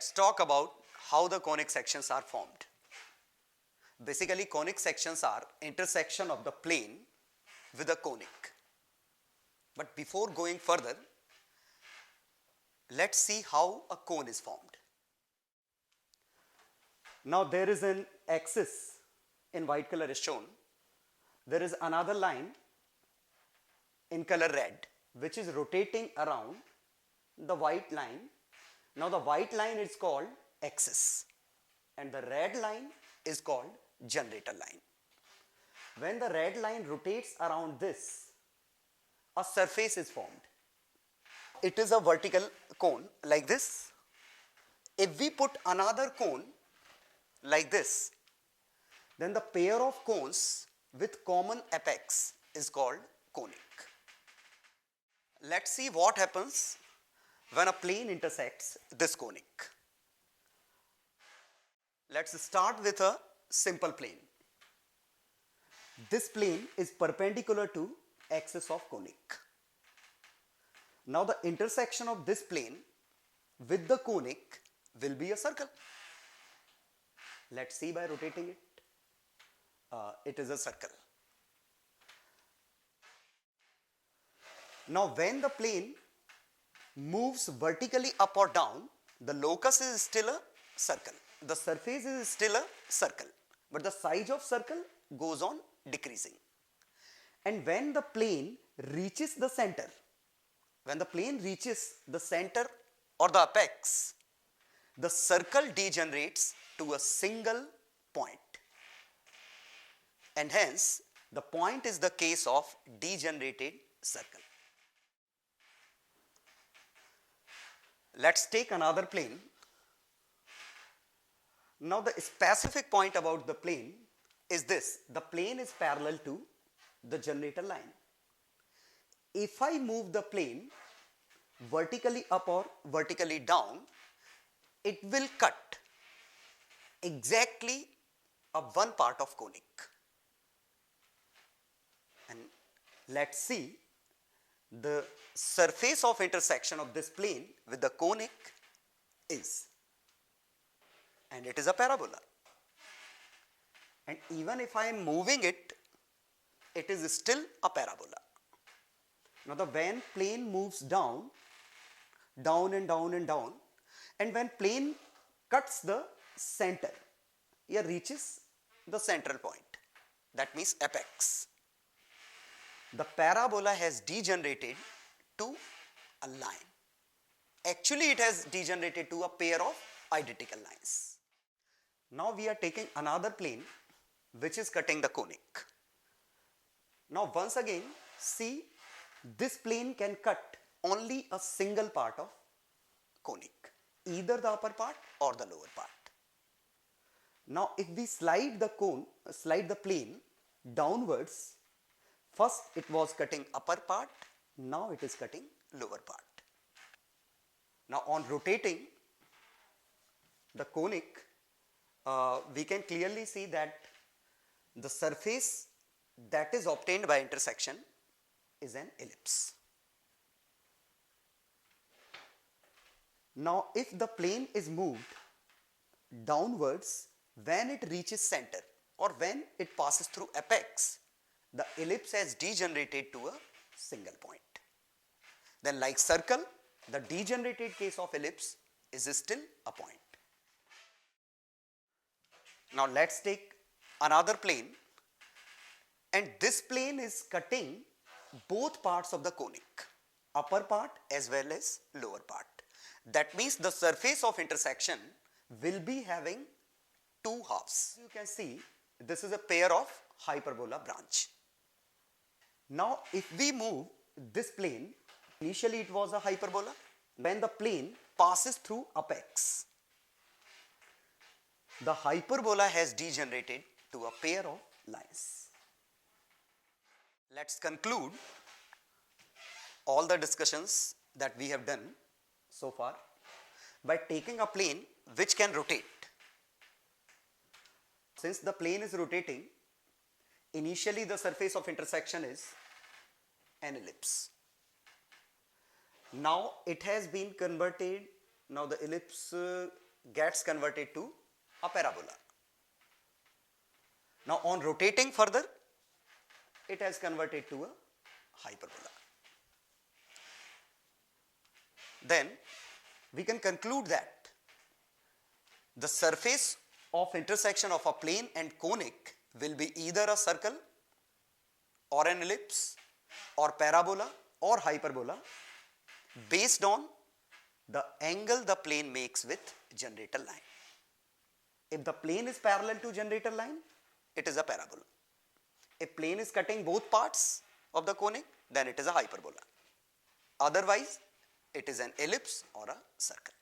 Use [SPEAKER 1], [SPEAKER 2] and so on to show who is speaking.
[SPEAKER 1] Let's talk about how the conic sections are formed. Basically, conic sections are intersection of the plane with a conic. But before going further, let's see how a cone is formed. Now there is an axis in white color is shown. There is another line in color red which is rotating around the white line. Now the white line is called axis and the red line is called generator line. When the red line rotates around this, a surface is formed. It is a vertical cone like this. If we put another cone like this, then the pair of cones with common apex is called conic. Let's see what happens when a plane intersects this conic. Let's start with a simple plane. This plane is perpendicular to axis of conic. Now the intersection of this plane with the conic will be a circle. Let's see by rotating it. It is a circle. Now when the plane moves vertically up or down, the locus is still a circle. The surface is still a circle, but the size of circle goes on decreasing. And when the plane reaches the center, or the apex, the circle degenerates to a single point. And hence, the point is the case of degenerated circle. Let's take another plane. Now the specific point about the plane is this. The plane is parallel to the generator line. If I move the plane vertically up or vertically down, it will cut exactly one part of conic. And let's see the surface of intersection of this plane with the conic is, and it is a parabola. And even if I am moving it, it is still a parabola. Now the when plane moves down and down and down, and when plane cuts the center, it reaches the central point, that means apex, the parabola has degenerated to a line. Actually it has degenerated to a pair of identical lines. Now we are taking another plane which is cutting the conic. Now once again, see, this plane can cut only a single part of conic, either the upper part or the lower part. Now if we slide the plane downwards, first it was cutting upper part, now it is cutting lower part. Now on rotating the conic, we can clearly see that the surface that is obtained by intersection is an ellipse. Now if the plane is moved downwards, when it reaches center or when it passes through apex, the ellipse has degenerated to a single point. Then like circle, the degenerated case of ellipse is still a point. Now let's take another plane, and this plane is cutting both parts of the conic, upper part as well as lower part. That means the surface of intersection will be having two halves. You can see this is a pair of hyperbola branch. Now if we move this plane, initially it was a hyperbola. When the plane passes through apex, the hyperbola has degenerated to a pair of lines. Let's conclude all the discussions that we have done so far by taking a plane which can rotate. Since the plane is rotating, initially the surface of intersection is an ellipse. Now it has been converted, now the ellipse gets converted to a parabola. Now on rotating further, it has converted to a hyperbola. Then we can conclude that the surface of intersection of a plane and conic will be either a circle or an ellipse or parabola or hyperbola based on the angle the plane makes with generator line. If the plane is parallel to generator line, it is a parabola. If plane is cutting both parts of the conic, then it is a hyperbola. Otherwise, it is an ellipse or a circle.